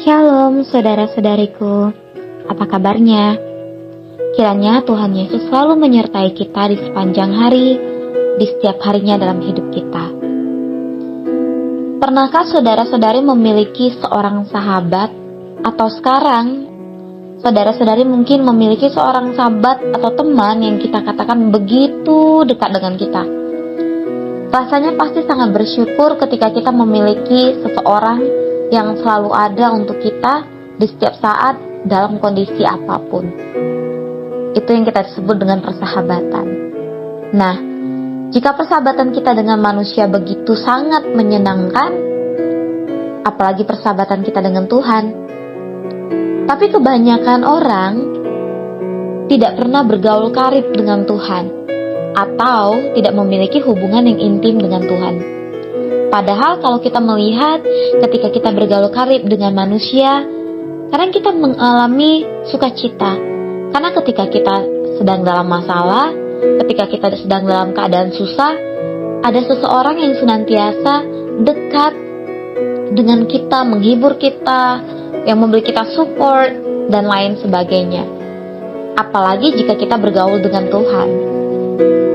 Shalom saudara-saudariku, apa kabarnya? Kiranya Tuhan Yesus selalu menyertai kita di sepanjang hari, di setiap harinya dalam hidup kita. Pernahkah saudara-saudari memiliki seorang sahabat? Atau sekarang, saudara-saudari mungkin memiliki seorang sahabat atau teman yang kita katakan begitu dekat dengan kita. Rasanya pasti sangat bersyukur ketika kita memiliki seseorang yang selalu ada untuk kita di setiap saat dalam kondisi apapun. Itu yang kita sebut dengan persahabatan. Nah, jika persahabatan kita dengan manusia begitu sangat menyenangkan, apalagi persahabatan kita dengan Tuhan. Tapi kebanyakan orang tidak pernah bergaul karib dengan Tuhan, atau tidak memiliki hubungan yang intim dengan Tuhan. Padahal kalau kita melihat ketika kita bergaul karib dengan manusia, kadang kita mengalami sukacita. Karena ketika kita sedang dalam masalah, ketika kita sedang dalam keadaan susah, ada seseorang yang senantiasa dekat dengan kita, menghibur kita, yang memberi kita support, dan lain sebagainya. Apalagi jika kita bergaul dengan Tuhan.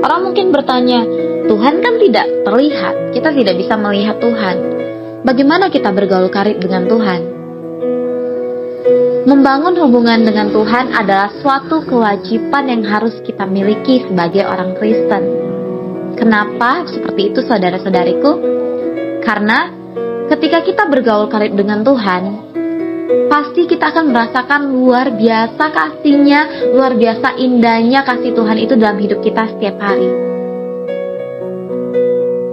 Orang mungkin bertanya, Tuhan kan tidak terlihat, kita tidak bisa melihat Tuhan. Bagaimana kita bergaul karib dengan Tuhan? Membangun hubungan dengan Tuhan adalah suatu kewajiban yang harus kita miliki sebagai orang Kristen. Kenapa seperti itu saudara-saudariku? Karena ketika kita bergaul karib dengan Tuhan, pasti kita akan merasakan luar biasa kasih-Nya, luar biasa indahnya kasih Tuhan itu dalam hidup kita setiap hari.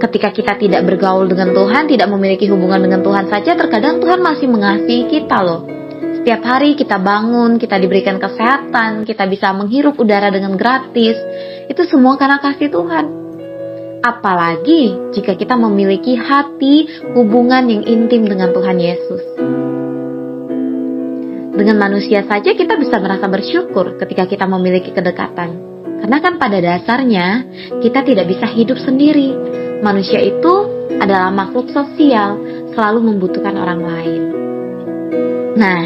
Ketika kita tidak bergaul dengan Tuhan, tidak memiliki hubungan dengan Tuhan saja, terkadang Tuhan masih mengasihi kita loh. Setiap hari kita bangun, kita diberikan kesehatan, kita bisa menghirup udara dengan gratis. Itu semua karena kasih Tuhan. Apalagi jika kita memiliki hati hubungan yang intim dengan Tuhan Yesus. Dengan manusia saja kita bisa merasa bersyukur ketika kita memiliki kedekatan. Karena kan pada dasarnya kita tidak bisa hidup sendiri. Manusia itu adalah makhluk sosial, selalu membutuhkan orang lain. Nah,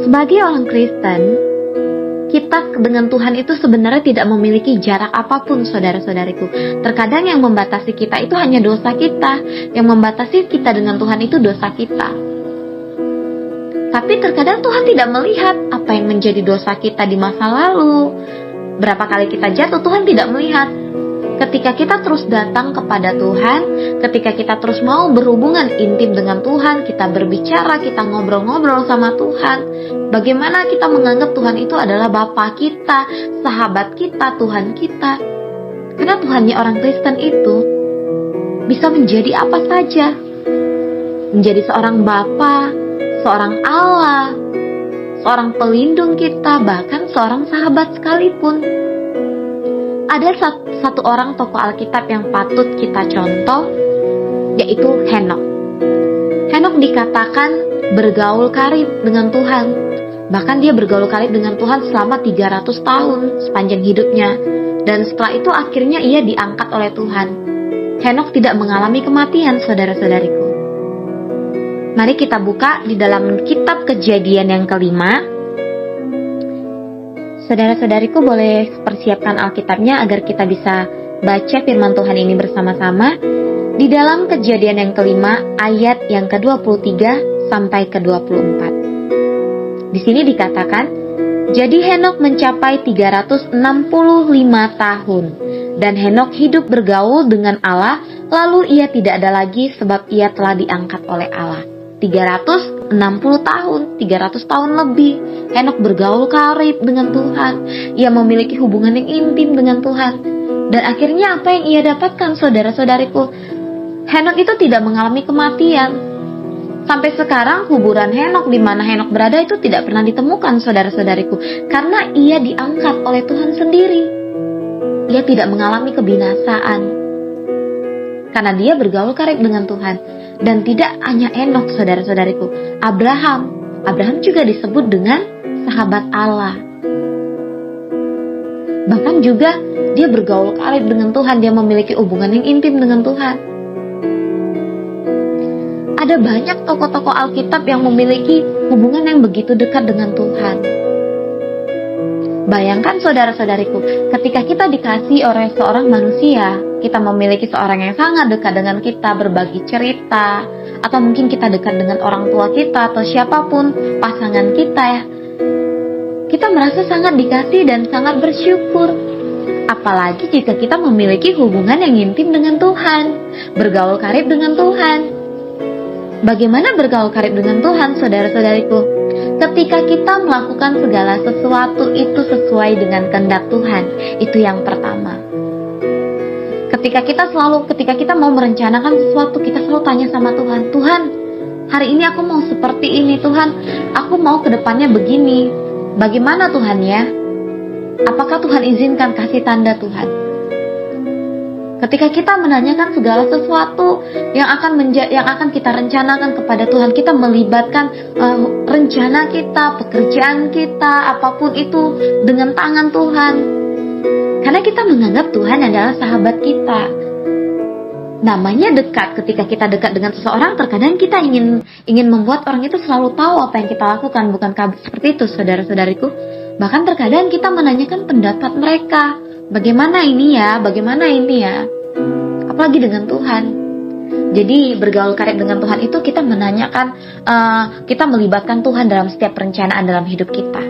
sebagai orang Kristen, kita dengan Tuhan itu sebenarnya tidak memiliki jarak apapun, saudara-saudariku. Terkadang yang membatasi kita itu hanya dosa kita. Yang membatasi kita dengan Tuhan itu dosa kita. Tapi terkadang Tuhan tidak melihat apa yang menjadi dosa kita di masa lalu. Berapa kali kita jatuh, Tuhan tidak melihat. Ketika kita terus datang kepada Tuhan, ketika kita terus mau berhubungan intim dengan Tuhan, kita berbicara, kita ngobrol-ngobrol sama Tuhan, bagaimana kita menganggap Tuhan itu adalah Bapa kita, sahabat kita, Tuhan kita. Karena Tuhannya orang Kristen itu bisa menjadi apa saja. Menjadi seorang Bapa, seorang Allah, seorang pelindung kita, bahkan seorang sahabat sekalipun. Ada satu orang tokoh Alkitab yang patut kita contoh, yaitu Henokh. Henokh dikatakan bergaul karib dengan Tuhan. Bahkan dia bergaul karib dengan Tuhan selama 300 tahun sepanjang hidupnya. Dan setelah itu akhirnya ia diangkat oleh Tuhan. Henokh tidak mengalami kematian, saudara-saudariku. Mari kita buka di dalam kitab Kejadian yang kelima. Saudara-saudariku boleh persiapkan Alkitabnya agar kita bisa baca firman Tuhan ini bersama-sama. Di dalam Kejadian yang kelima ayat yang ke-23 sampai ke-24. Di sini dikatakan, jadi Henokh mencapai 365 tahun. Dan Henokh hidup bergaul dengan Allah, lalu ia tidak ada lagi sebab ia telah diangkat oleh Allah. 360 tahun, 300 tahun lebih Henokh bergaul karib dengan Tuhan. Ia memiliki hubungan yang intim dengan Tuhan. Dan akhirnya apa yang ia dapatkan, saudara-saudariku? Henokh itu tidak mengalami kematian. Sampai sekarang kuburan Henokh di mana Henokh berada itu tidak pernah ditemukan, saudara-saudariku. Karena ia diangkat oleh Tuhan sendiri. Ia tidak mengalami kebinasaan. Karena dia bergaul karib dengan Tuhan. Dan tidak hanya Henokh, saudara-saudariku. Abraham juga disebut dengan sahabat Allah. Bahkan juga dia bergaul karib dengan Tuhan. Dia memiliki hubungan yang intim dengan Tuhan. Ada banyak tokoh-tokoh Alkitab yang memiliki hubungan yang begitu dekat dengan Tuhan. Bayangkan saudara-saudariku, ketika kita dikasih oleh seorang manusia, kita memiliki seorang yang sangat dekat dengan kita, berbagi cerita, atau mungkin kita dekat dengan orang tua kita, atau siapapun pasangan kita ya. Kita merasa sangat dikasih dan sangat bersyukur. Apalagi jika kita memiliki hubungan yang intim dengan Tuhan, bergaul karib dengan Tuhan. Bagaimana bergaul karib dengan Tuhan, saudara-saudariku? Ketika kita melakukan segala sesuatu itu sesuai dengan kehendak Tuhan, itu yang pertama. Ketika kita mau merencanakan sesuatu, kita selalu tanya sama Tuhan, Tuhan, hari ini aku mau seperti ini, Tuhan, aku mau ke depannya begini. Bagaimana Tuhan ya? Apakah Tuhan izinkan, kasih tanda Tuhan? Ketika kita menanyakan segala sesuatu yang akan kita rencanakan kepada Tuhan, kita melibatkan rencana kita, pekerjaan kita, apapun itu dengan tangan Tuhan. Karena kita menganggap Tuhan adalah sahabat kita. Namanya dekat. Ketika kita dekat dengan seseorang, terkadang kita ingin membuat orang itu selalu tahu apa yang kita lakukan. Bukankah seperti itu, saudara-saudariku? Bahkan terkadang kita menanyakan pendapat mereka. Bagaimana ini ya? Bagaimana ini ya? Apalagi dengan Tuhan. Jadi bergaul karib dengan Tuhan itu kita menanyakan, kita melibatkan Tuhan dalam setiap perencanaan dalam hidup kita.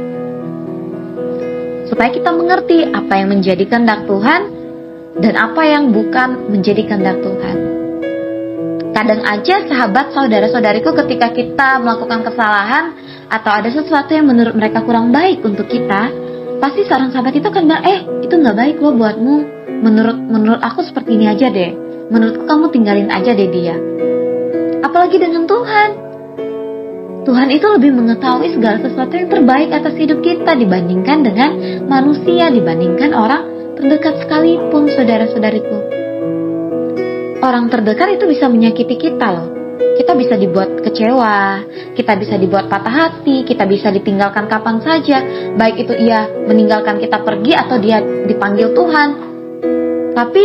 Supaya kita mengerti apa yang menjadi kehendak Tuhan dan apa yang bukan menjadi kehendak Tuhan. Kadang aja sahabat saudara-saudariku, ketika kita melakukan kesalahan atau ada sesuatu yang menurut mereka kurang baik untuk kita, pasti seorang sahabat itu akan bilang, itu gak baik loh buatmu. Menurut aku seperti ini aja deh. Menurutku kamu tinggalin aja deh dia. Apalagi dengan Tuhan. Tuhan itu lebih mengetahui segala sesuatu yang terbaik atas hidup kita dibandingkan dengan manusia, dibandingkan orang terdekat sekalipun, saudara-saudariku. Orang terdekat itu bisa menyakiti kita loh. Kita bisa dibuat kecewa, kita bisa dibuat patah hati, kita bisa ditinggalkan kapan saja, baik itu ia meninggalkan kita pergi atau dia dipanggil Tuhan. Tapi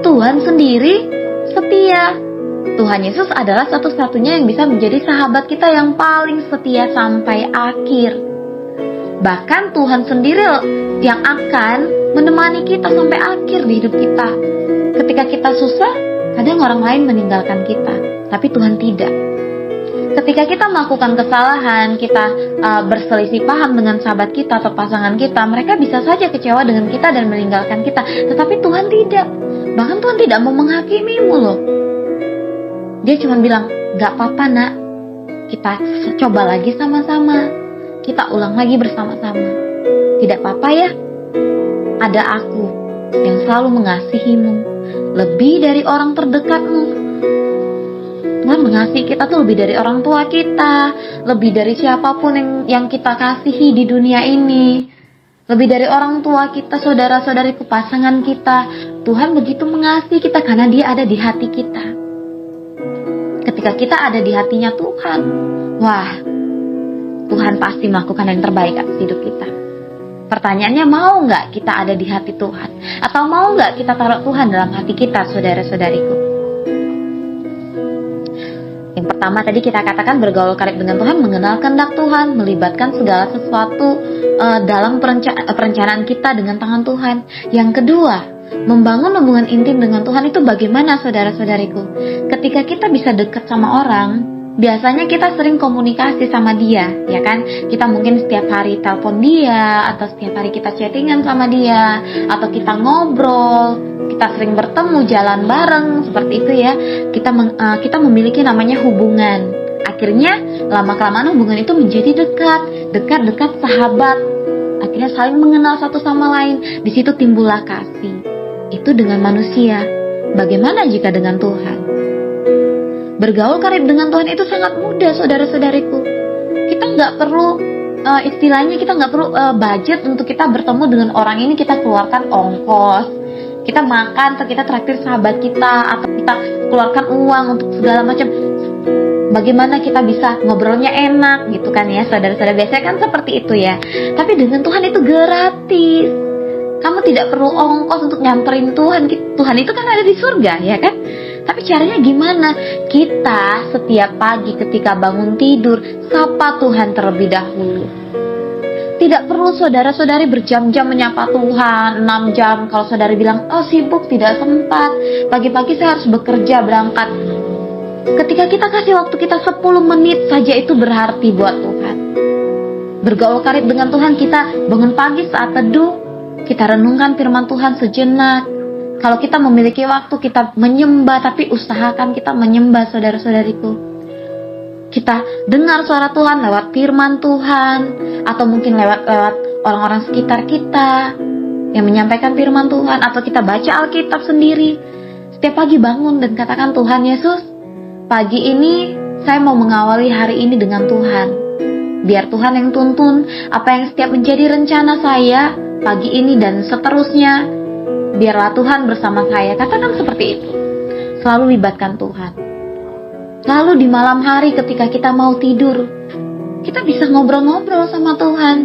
Tuhan sendiri setia. Tuhan Yesus adalah satu-satunya yang bisa menjadi sahabat kita yang paling setia sampai akhir. Bahkan Tuhan sendiri yang akan menemani kita sampai akhir di hidup kita. Ketika kita susah, kadang orang lain meninggalkan kita, tapi Tuhan tidak. Ketika kita melakukan kesalahan, kita berselisih paham dengan sahabat kita atau pasangan kita, mereka bisa saja kecewa dengan kita dan meninggalkan kita. Tetapi Tuhan tidak. Bahkan Tuhan tidak mau menghakimimu loh. Dia cuma bilang, gak apa-apa nak, kita coba lagi sama-sama, kita ulang lagi bersama-sama. Tidak apa-apa ya, ada aku yang selalu mengasihimu, lebih dari orang terdekatmu. Tuhan mengasihi kita tuh lebih dari orang tua kita, lebih dari siapapun yang kita kasihi di dunia ini, lebih dari orang tua kita, saudara-saudariku, pasangan kita. Tuhan begitu mengasihi kita karena Dia ada di hati kita. Ketika kita ada di hatinya Tuhan, wah, Tuhan pasti melakukan yang terbaik atas hidup kita. Pertanyaannya, mau nggak kita ada di hati Tuhan? Atau mau nggak kita taruh Tuhan dalam hati kita, saudara-saudariku? Yang pertama tadi kita katakan bergaul karib dengan Tuhan, mengenal kehendak Tuhan, melibatkan segala sesuatu dalam perencanaan kita dengan tangan Tuhan. Yang kedua, membangun hubungan intim dengan Tuhan itu bagaimana, saudara-saudariku? Ketika kita bisa dekat sama orang, biasanya kita sering komunikasi sama dia, ya kan? Kita mungkin setiap hari telepon dia, atau setiap hari kita chattingan sama dia, atau kita ngobrol, kita sering bertemu, jalan bareng, seperti itu ya. Kita memiliki namanya hubungan. Akhirnya lama-kelamaan hubungan itu menjadi dekat sahabat. Akhirnya saling mengenal satu sama lain. Di situ timbullah kasih. Itu dengan manusia. Bagaimana jika dengan Tuhan? Bergaul karib dengan Tuhan itu sangat mudah, saudara-saudariku. Kita nggak perlu kita nggak perlu budget untuk kita bertemu dengan orang ini. Kita keluarkan ongkos, kita makan atau kita traktir sahabat kita, atau kita keluarkan uang untuk segala macam. Bagaimana kita bisa ngobrolnya enak gitu kan ya, saudara-saudara. Biasanya kan seperti itu ya. Tapi dengan Tuhan itu gratis. Kamu tidak perlu ongkos untuk nyamperin Tuhan. Tuhan itu kan ada di surga, ya kan? Tapi caranya gimana? Kita setiap pagi ketika bangun tidur, sapa Tuhan terlebih dahulu. Tidak perlu saudara-saudari berjam-jam menyapa Tuhan, 6 jam. Kalau saudari bilang, oh sibuk, tidak sempat, pagi-pagi saya harus bekerja, berangkat. Ketika kita kasih waktu kita 10 menit saja, itu berarti buat Tuhan. Bergaul karib dengan Tuhan, kita bangun pagi saat teduh, kita renungkan firman Tuhan sejenak. Kalau kita memiliki waktu, kita menyembah, tapi usahakan kita menyembah, saudara-saudariku. Kita dengar suara Tuhan lewat firman Tuhan, atau mungkin lewat orang-orang sekitar kita yang menyampaikan firman Tuhan, atau kita baca Alkitab sendiri. Setiap pagi bangun dan katakan, Tuhan Yesus, pagi ini saya mau mengawali hari ini dengan Tuhan. Biar Tuhan yang tuntun apa yang setiap menjadi rencana saya pagi ini dan seterusnya. Biarlah Tuhan bersama saya. Katakan seperti itu. Selalu libatkan Tuhan. Lalu di malam hari ketika kita mau tidur, kita bisa ngobrol-ngobrol sama Tuhan.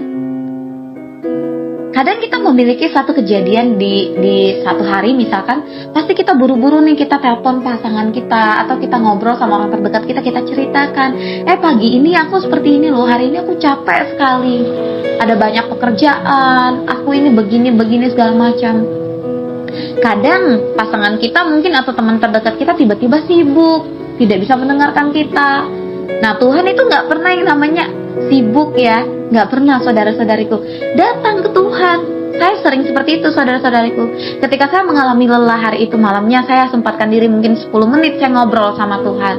Kadang kita memiliki satu kejadian di satu hari, misalkan pasti kita buru-buru nih, kita telepon pasangan kita, atau kita ngobrol sama orang terdekat kita ceritakan, pagi ini aku seperti ini loh, hari ini aku capek sekali, ada banyak pekerjaan, aku ini begini segala macam. Kadang pasangan kita mungkin atau teman terdekat kita tiba-tiba sibuk, tidak bisa mendengarkan kita. Nah, Tuhan itu gak pernah yang namanya sibuk ya, gak pernah, saudara-saudariku. Datang ke Tuhan. Saya sering seperti itu, saudara-saudariku. Ketika saya mengalami lelah hari itu, malamnya saya sempatkan diri mungkin 10 menit saya ngobrol sama Tuhan.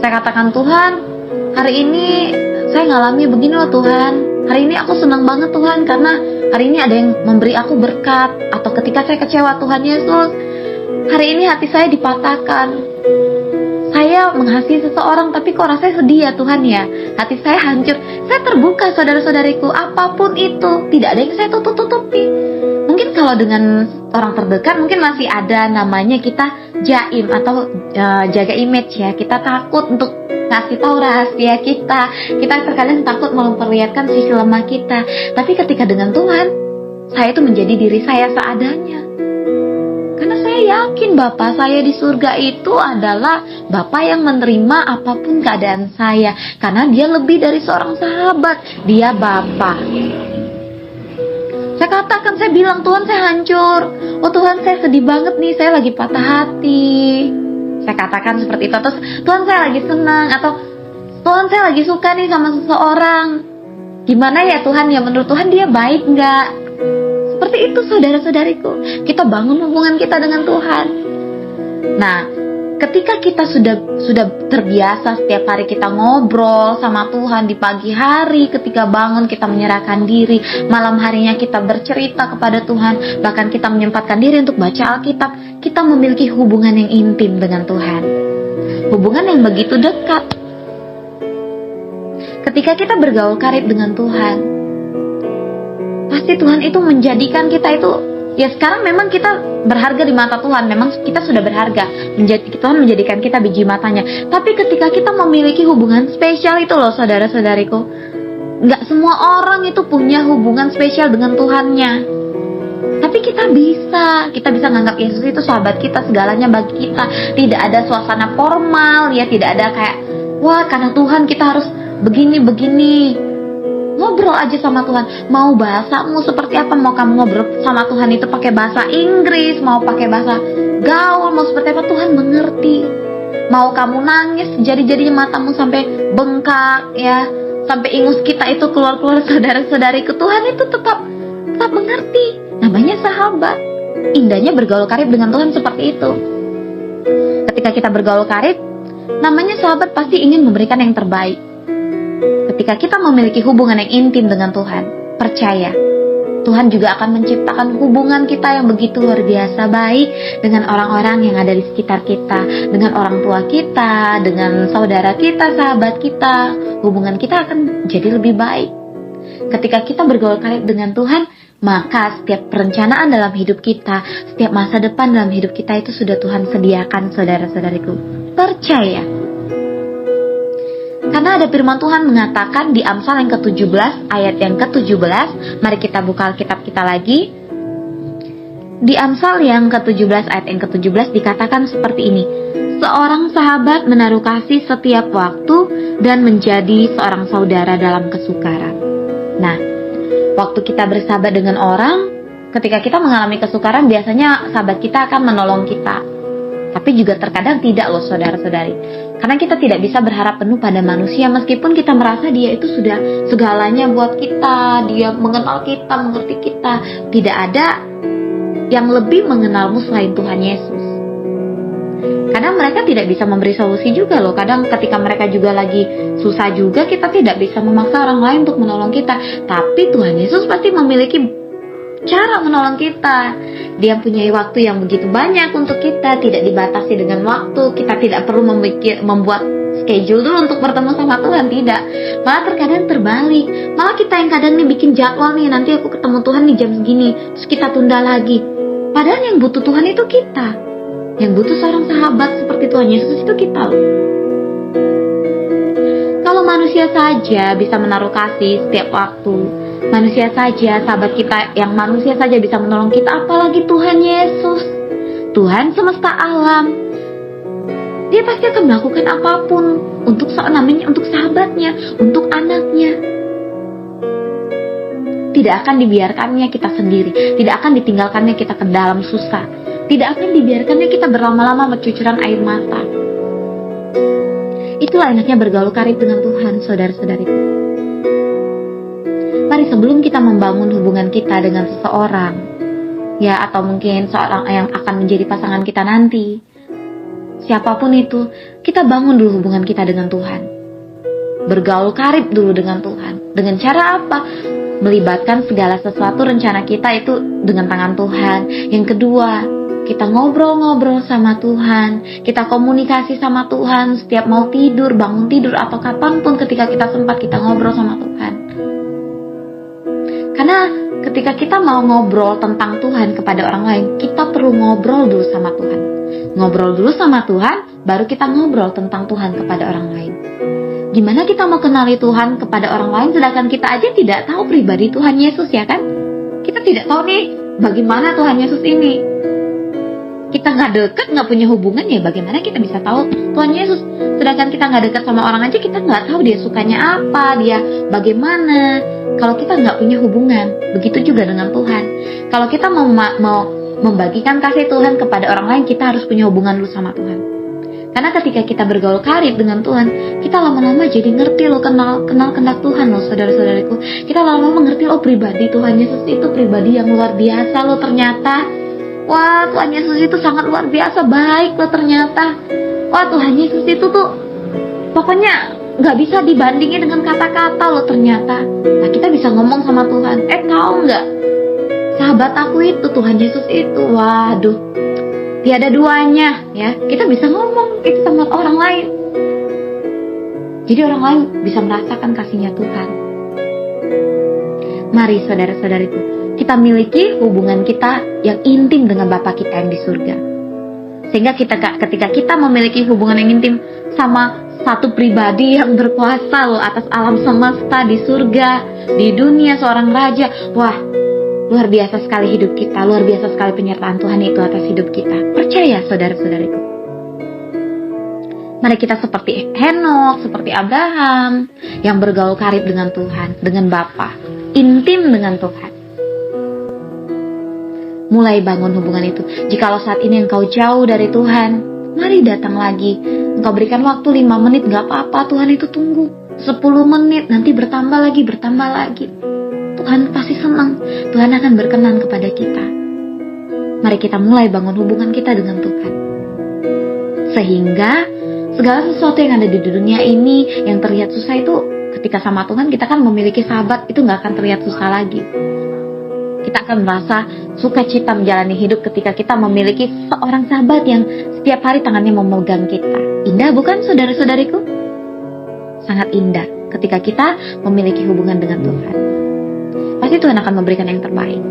Saya katakan, Tuhan, hari ini saya ngalami begini loh Tuhan. Hari ini aku senang banget Tuhan, karena hari ini ada yang memberi aku berkat. Atau ketika saya kecewa, Tuhan Yesus, hari ini hati saya dipatahkan. Saya mengasihi seseorang, tapi kok rasanya sedih ya Tuhan ya. Hati saya hancur. Saya terbuka, saudara-saudariku. Apapun itu, tidak ada yang saya tutup-tutupi. Mungkin kalau dengan orang terdekat, mungkin masih ada namanya kita jaim atau jaga image ya. Kita takut untuk ngasih tahu rahasia kita. Kita terkadang takut memperlihatkan sisi lemah kita. Tapi ketika dengan Tuhan, saya itu menjadi diri saya seadanya. Karena saya yakin Bapa saya di surga itu adalah Bapa yang menerima apapun keadaan saya. Karena dia lebih dari seorang sahabat. Dia Bapa. Saya katakan, saya bilang, Tuhan saya hancur. Oh Tuhan saya sedih banget nih, saya lagi patah hati. Saya katakan seperti itu. Terus Tuhan saya lagi senang. Atau Tuhan saya lagi suka nih sama seseorang. Gimana ya Tuhan ya, menurut Tuhan dia baik gak? Seperti itu saudara-saudariku. Kita bangun hubungan kita dengan Tuhan. Nah, ketika kita sudah terbiasa setiap hari kita ngobrol sama Tuhan, di pagi hari ketika bangun kita menyerahkan diri, malam harinya kita bercerita kepada Tuhan, bahkan kita menyempatkan diri untuk baca Alkitab, kita memiliki hubungan yang intim dengan Tuhan. Hubungan yang begitu dekat. Ketika kita bergaul karib dengan Tuhan, pasti Tuhan itu menjadikan kita itu, ya sekarang memang kita berharga di mata Tuhan, memang kita sudah berharga, Tuhan menjadikan kita biji matanya. Tapi ketika kita memiliki hubungan spesial itu loh saudara-saudariku, gak semua orang itu punya hubungan spesial dengan Tuhannya. Tapi kita bisa nganggap Yesus itu sahabat kita, segalanya bagi kita. Tidak ada suasana formal ya, tidak ada kayak, wah karena Tuhan kita harus begini. Ngobrol aja sama Tuhan. Mau bahasamu seperti apa, mau kamu ngobrol sama Tuhan itu pakai bahasa Inggris, mau pakai bahasa gaul, mau seperti apa, Tuhan mengerti. Mau kamu nangis jadi-jadinya matamu sampai bengkak ya, sampai ingus kita itu keluar-keluar, saudara-saudariku, Tuhan itu tetap mengerti. Namanya sahabat. Indahnya bergaul karib dengan Tuhan seperti itu. Ketika kita bergaul karib, namanya sahabat pasti ingin memberikan yang terbaik. Ketika kita memiliki hubungan yang intim dengan Tuhan, percaya Tuhan juga akan menciptakan hubungan kita yang begitu luar biasa baik dengan orang-orang yang ada di sekitar kita, dengan orang tua kita, dengan saudara kita, sahabat kita. Hubungan kita akan jadi lebih baik. Ketika kita bergaul karib dengan Tuhan, maka setiap perencanaan dalam hidup kita, setiap masa depan dalam hidup kita itu sudah Tuhan sediakan, saudara-saudariku. Percaya. Karena ada firman Tuhan mengatakan di Amsal yang ke-17, ayat yang ke-17. Mari kita buka Alkitab kita lagi. Di Amsal yang ke-17 ayat yang ke-17 dikatakan seperti ini. Seorang sahabat menaruh kasih setiap waktu dan menjadi seorang saudara dalam kesukaran. Nah, waktu kita bersahabat dengan orang, ketika kita mengalami kesukaran, biasanya sahabat kita akan menolong kita. Tapi juga terkadang tidak loh saudara-saudari. Karena kita tidak bisa berharap penuh pada manusia, meskipun kita merasa dia itu sudah segalanya buat kita, dia mengenal kita, mengerti kita. Tidak ada yang lebih mengenalmu selain Tuhan Yesus. Kadang mereka tidak bisa memberi solusi juga loh. Kadang ketika mereka juga lagi susah juga, kita tidak bisa memaksa orang lain untuk menolong kita. Tapi Tuhan Yesus pasti memiliki cara menolong kita. Dia punya waktu yang begitu banyak untuk kita, tidak dibatasi dengan waktu. Kita tidak perlu membuat schedule dulu untuk bertemu sama Tuhan, tidak. Malah terkadang terbalik. Malah kita yang kadang nih bikin jadwal nih, nanti aku ketemu Tuhan di jam segini, terus kita tunda lagi. Padahal yang butuh Tuhan itu kita. Yang butuh seorang sahabat seperti Tuhan Yesus itu kita loh. Kalau manusia saja bisa menaruh kasih setiap waktu, manusia saja, sahabat kita yang manusia saja bisa menolong kita, apalagi Tuhan Yesus, Tuhan semesta alam. Dia pasti akan melakukan apapun untuk untuk sahabatnya, untuk anaknya. Tidak akan dibiarkannya kita sendiri, tidak akan ditinggalkannya kita ke dalam susah, tidak akan dibiarkannya kita berlama-lama bercucuran air mata. Itulah enaknya bergaul karib dengan Tuhan, saudara-saudariku. Mari sebelum kita membangun hubungan kita dengan seseorang, ya atau mungkin seorang yang akan menjadi pasangan kita nanti, siapapun itu, kita bangun dulu hubungan kita dengan Tuhan. Bergaul karib dulu dengan Tuhan. Dengan cara apa? Melibatkan segala sesuatu rencana kita itu dengan tangan Tuhan. Yang kedua, kita ngobrol-ngobrol sama Tuhan, kita komunikasi sama Tuhan setiap mau tidur, bangun tidur, atau kapanpun ketika kita sempat, kita ngobrol sama Tuhan. Karena ketika kita mau ngobrol tentang Tuhan kepada orang lain, kita perlu ngobrol dulu sama Tuhan. Ngobrol dulu sama Tuhan, baru kita ngobrol tentang Tuhan kepada orang lain. Gimana kita mau kenali Tuhan kepada orang lain, sedangkan kita aja tidak tahu pribadi Tuhan Yesus, ya kan? Kita tidak tahu nih, bagaimana Tuhan Yesus ini. Kita nggak dekat, nggak punya hubungan, ya bagaimana kita bisa tahu Tuhan Yesus? Sedangkan kita nggak dekat sama orang aja, kita nggak tahu dia sukanya apa, dia bagaimana. Kalau kita nggak punya hubungan, begitu juga dengan Tuhan. Kalau kita mau membagikan kasih Tuhan kepada orang lain, kita harus punya hubungan dulu sama Tuhan. Karena ketika kita bergaul karib dengan Tuhan, kita lama-lama jadi ngerti loh, kenal kehendak Tuhan loh, saudara-saudariku. Kita lama-lama mengerti loh, pribadi Tuhan Yesus itu pribadi yang luar biasa loh ternyata. Wah, Tuhan Yesus itu sangat luar biasa baik loh ternyata. Wah, Tuhan Yesus itu tuh pokoknya gak bisa dibandingin dengan kata-kata loh ternyata. Nah, kita bisa ngomong sama Tuhan, tahu gak, sahabat aku itu Tuhan Yesus itu, waduh, tiada duanya, ya. Kita bisa ngomong itu sama orang lain. Jadi orang lain bisa merasakan kasihnya Tuhan. Mari saudara-saudariku, kita miliki hubungan kita yang intim dengan Bapa kita yang di surga. Sehingga ketika kita memiliki hubungan yang intim sama satu pribadi yang berkuasa loh atas alam semesta, di surga, di dunia, seorang raja, wah, luar biasa sekali hidup kita, luar biasa sekali penyertaan Tuhan itu atas hidup kita. Percaya saudara-saudariku. Mari kita seperti Henokh, seperti Abraham, yang bergaul karib dengan Tuhan, dengan Bapa, intim dengan Tuhan. Mulai bangun hubungan itu. Jikalau saat ini engkau jauh dari Tuhan, mari datang lagi. Engkau berikan waktu 5 menit, gak apa-apa, Tuhan itu tunggu. 10 menit, nanti bertambah lagi. Tuhan pasti senang. Tuhan akan berkenan kepada kita. Mari kita mulai bangun hubungan kita dengan Tuhan. Sehingga segala sesuatu yang ada di dunia ini yang terlihat susah itu, ketika sama Tuhan kita kan memiliki sahabat, itu gak akan terlihat susah lagi. Kita akan merasa sukacita menjalani hidup ketika kita memiliki seorang sahabat yang setiap hari tangannya memegang kita. Indah bukan saudara-saudariku? Sangat indah ketika kita memiliki hubungan dengan Tuhan. Pasti Tuhan akan memberikan yang terbaik.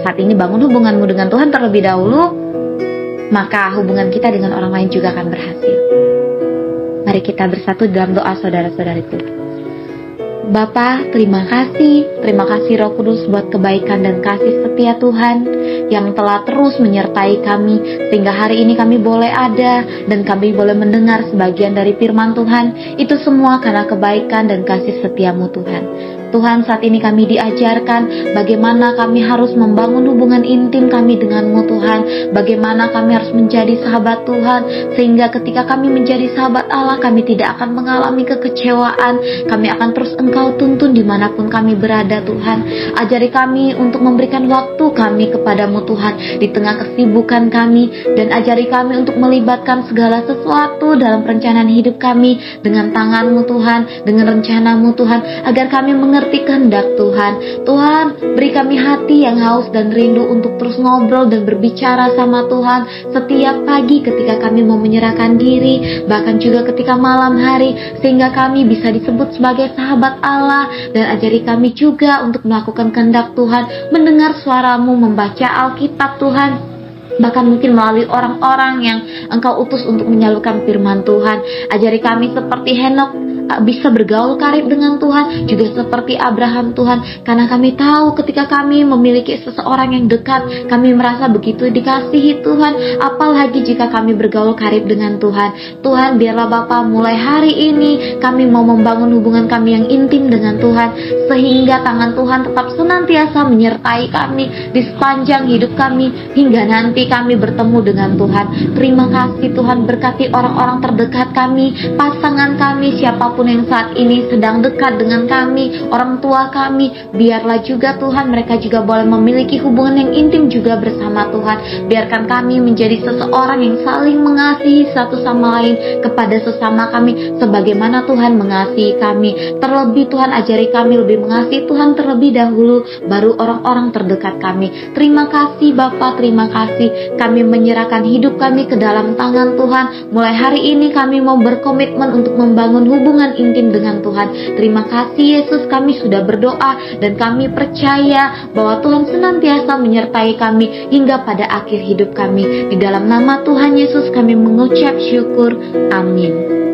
Saat ini bangun hubunganmu dengan Tuhan terlebih dahulu, maka hubungan kita dengan orang lain juga akan berhasil. Mari kita bersatu dalam doa saudara-saudariku. Bapa, terima kasih. Terima kasih Roh Kudus buat kebaikan dan kasih setia Tuhan yang telah terus menyertai kami sehingga hari ini kami boleh ada dan kami boleh mendengar sebagian dari firman Tuhan. Itu semua karena kebaikan dan kasih setiamu Tuhan. Tuhan, saat ini kami diajarkan bagaimana kami harus membangun hubungan intim kami dengan-Mu Tuhan. Bagaimana kami harus menjadi sahabat Tuhan, sehingga ketika kami menjadi sahabat Allah, kami tidak akan mengalami kekecewaan. Kami akan terus Engkau tuntun dimanapun kami berada Tuhan. Ajari kami untuk memberikan waktu kami kepadamu Tuhan di tengah kesibukan kami, dan ajari kami untuk melibatkan segala sesuatu dalam perencanaan hidup kami dengan tangan-Mu Tuhan, dengan rencana-Mu Tuhan, agar kami mengerti kehendak Tuhan. Tuhan, beri kami hati yang haus dan rindu untuk terus ngobrol dan berbicara sama Tuhan setiap pagi ketika kami mau menyerahkan diri, bahkan juga ketika malam hari, sehingga kami bisa disebut sebagai sahabat Allah. Dan ajari kami juga untuk melakukan kehendak Tuhan, mendengar suara-Mu, membaca Alkitab Tuhan, bahkan mungkin melalui orang-orang yang Engkau utus untuk menyalurkan firman Tuhan. Ajari kami seperti Henokh bisa bergaul karib dengan Tuhan, juga seperti Abraham Tuhan, karena kami tahu ketika kami memiliki seseorang yang dekat, kami merasa begitu dikasihi Tuhan, apalagi jika kami bergaul karib dengan Tuhan. Tuhan, biarlah Bapa mulai hari ini kami mau membangun hubungan kami yang intim dengan Tuhan, sehingga tangan Tuhan tetap senantiasa menyertai kami di sepanjang hidup kami hingga nanti kami bertemu dengan Tuhan. Terima kasih Tuhan, berkati orang-orang terdekat kami, pasangan kami, siapapun yang saat ini sedang dekat dengan kami, orang tua kami. Biarlah juga Tuhan mereka juga boleh memiliki hubungan yang intim juga bersama Tuhan. Biarkan kami menjadi seseorang yang saling mengasihi satu sama lain kepada sesama kami sebagaimana Tuhan mengasihi kami. Terlebih Tuhan, ajari kami lebih mengasihi Tuhan terlebih dahulu, baru orang-orang terdekat kami. Terima kasih Bapa, terima kasih. Kami menyerahkan hidup kami ke dalam tangan Tuhan. Mulai hari ini kami mau berkomitmen untuk membangun hubungan intim dengan Tuhan. Terima kasih Yesus, kami sudah berdoa dan kami percaya bahwa Tuhan senantiasa menyertai kami hingga pada akhir hidup kami. Di dalam nama Tuhan Yesus kami mengucap syukur. Amin.